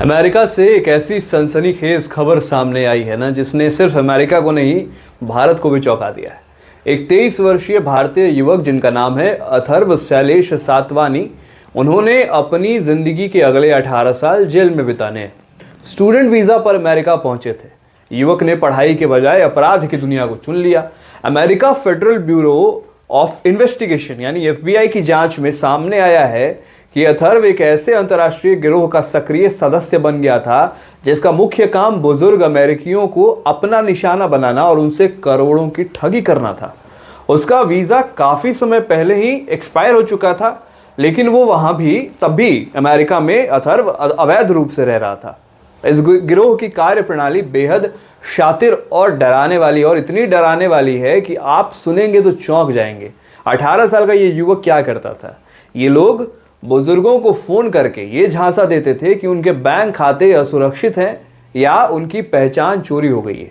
America से एक ऐसी सनसनीखेज खबर सामने आई है ना, जिसने सिर्फ अमेरिका को नहीं भारत को भी चौंका दिया है। एक 23 वर्षीय भारतीय युवक जिनका नाम है अथर्व शैलेश सातवानी, उन्होंने अपनी जिंदगी के अगले 18 साल जेल में बिताने हैं। स्टूडेंट वीजा पर अमेरिका पहुंचे थे। युवक ने पढ़ाई के बजाय अपराध की दुनिया को चुन लिया। America federal bureau of investigation यानी FBI की जांच में सामने आया है कि अथर्व एक ऐसे अंतर्राष्ट्रीय गिरोह का सक्रिय सदस्य बन गया था जिसका मुख्य काम बुजुर्ग अमेरिकियों को अपना निशाना बनाना और उनसे करोड़ों की ठगी करना था। उसका वीजा काफी समय पहले ही एक्सपायर हो चुका था, लेकिन वो वहां भी तब भी अमेरिका में अथर्व अवैध रूप से रह रहा था। इस गिरोह की कार्य प्रणाली बेहद शातिर और डराने वाली, और इतनी डराने वाली है कि आप सुनेंगे तो चौंक जाएंगे। 18 साल का ये युवक क्या करता था? ये लोग बुजुर्गों को फोन करके ये झांसा देते थे कि उनके बैंक खाते असुरक्षित हैं या उनकी पहचान चोरी हो गई है।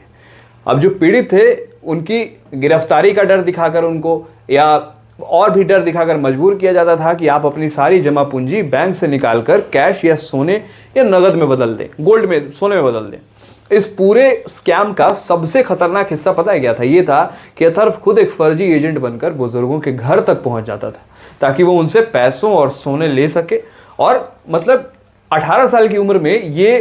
अब जो पीड़ित थे उनकी गिरफ्तारी का डर दिखाकर उनको या और भी डर दिखाकर मजबूर किया जाता था कि आप अपनी सारी जमा पूंजी बैंक से निकालकर कैश या सोने या नगद में बदल दें, गोल्ड में, सोने में बदल दें। इस पूरे स्कैम का सबसे खतरनाक हिस्सा पता है क्या था? ये था कि अथर्व खुद एक फर्जी एजेंट बनकर बुजुर्गों के घर तक पहुंच जाता था ताकि वो उनसे पैसों और सोने ले सके। और मतलब 18 साल की उम्र में ये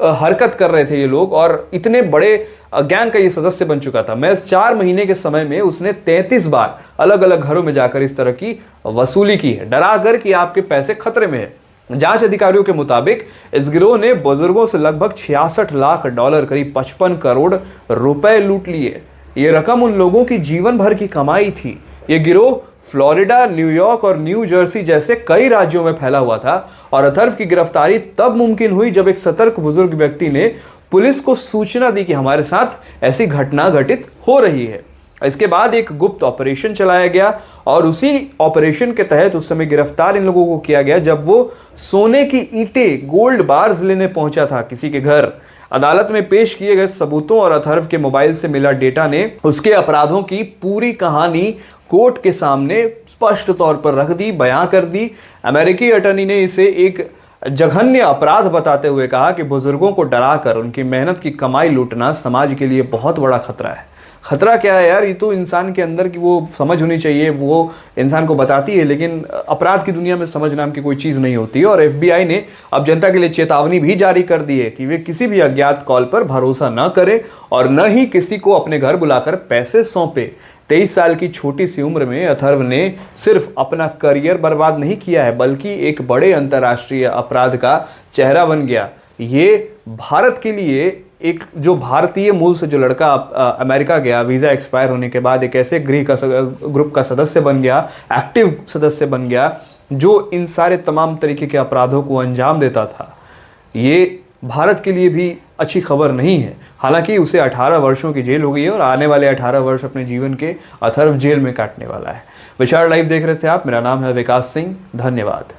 हरकत कर रहे थे ये लोग, और इतने बड़े गैंग का ये सदस्य बन चुका था। महज 4 महीने के समय में उसने 33 बार अलग अलग घरों में जाकर इस तरह की वसूली की है, डरा कर कि आपके पैसे खतरे में है। जांच अधिकारियों के मुताबिक इस गिरोह ने बुजुर्गों से लगभग 66 लाख डॉलर, करीब 55 करोड़ रुपए लूट लिए। ये रकम उन लोगों की जीवन भर की कमाई थी। ये गिरोह फ्लोरिडा, न्यूयॉर्क और न्यू जर्सी जैसे कई राज्यों में फैला हुआ था, और अथर्व की गिरफ्तारी तब मुमकिन हुई जब एक सतर्क बुजुर्ग व्यक्ति ने पुलिस को सूचना दी कि हमारे साथ ऐसी घटना घटित हो रही है। इसके बाद एक गुप्त ऑपरेशन चलाया गया, और उसी ऑपरेशन के तहत उस समय गिरफ्तार इन लोगों को किया गया जब वो सोने की ईंटें, गोल्ड बार्स लेने पहुंचा था किसी के घर। अदालत में पेश किए गए सबूतों और अथर्व के मोबाइल से मिला डेटा ने उसके अपराधों की पूरी कहानी कोर्ट के सामने स्पष्ट तौर पर रख दी, बयां कर दी। अमेरिकी अटॉर्नी ने इसे एक जघन्य अपराध बताते हुए कहा कि बुजुर्गों को डराकर उनकी मेहनत की कमाई लूटना समाज के लिए बहुत बड़ा खतरा है। खतरा क्या है यार? ये तो इंसान के अंदर की वो समझ होनी चाहिए, वो इंसान को बताती है, लेकिन अपराध की दुनिया में समझ नाम की कोई चीज़ नहीं होती है। और FBI ने अब जनता के लिए चेतावनी भी जारी कर दी है कि वे किसी भी अज्ञात कॉल पर भरोसा न करें और न ही किसी को अपने घर बुलाकर पैसे सौंपे। 23 साल की छोटी सी उम्र में अथर्व ने सिर्फ अपना करियर बर्बाद नहीं किया है, बल्कि एक बड़े अंतर्राष्ट्रीय अपराध का चेहरा बन गया। ये भारत के लिए, एक जो भारतीय मूल से जो लड़का अमेरिका गया, वीज़ा एक्सपायर होने के बाद एक ऐसे ग्रुप का सदस्य बन गया, एक्टिव सदस्य बन गया, जो इन सारे तमाम तरीके के अपराधों को अंजाम देता था। ये भारत के लिए भी अच्छी खबर नहीं है। हालांकि उसे 18 वर्षों की जेल हो गई है, और आने वाले 18 वर्ष अपने जीवन के अथर्व जेल में काटने वाला है। विचार लाइव देख रहे थे आप। मेरा नाम है विकास सिंह। धन्यवाद।